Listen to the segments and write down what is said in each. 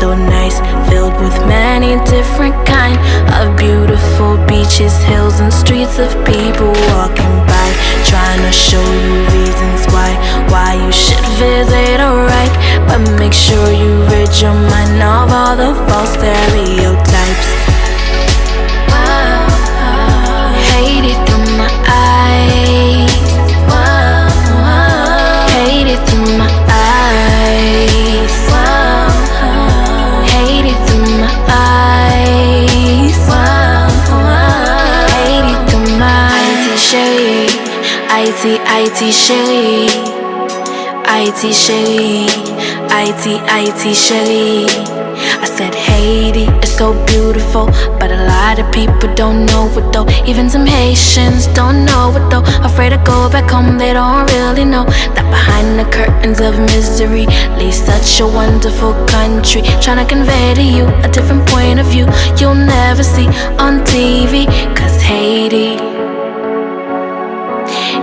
so nice, filled with many different kind of beautiful beaches, hills, and streets of people walking by, trying to show you reasons why you should visit, alright. But make sure you rid your mind of all the false stereotypes. Haiti through my eyes. Haiti through my eyes. Haiti through my eyes. Haiti through my eyes. IT chérie, IT chérie, IT chérie. I said Haiti is so beautiful, but a lot of people don't know it though. Even some Haitians don't know it though. Afraid to go back home, they don't really know that behind the curtains of misery lays such a wonderful country, trying to convey to you a different point of view you'll never see on TV. Cause Haiti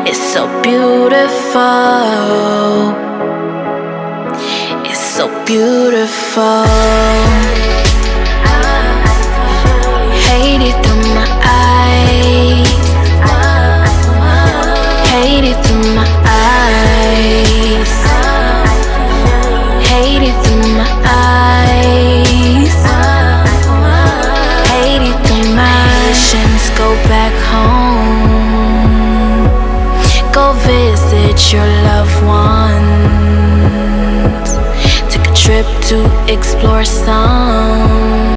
is so beautiful. It's so beautiful. Haiti through my eyes. Haiti through my eyes. Haiti through my eyes. Haiti through my Haitians, go back home. Go visit your loved ones. Take a trip to explore some.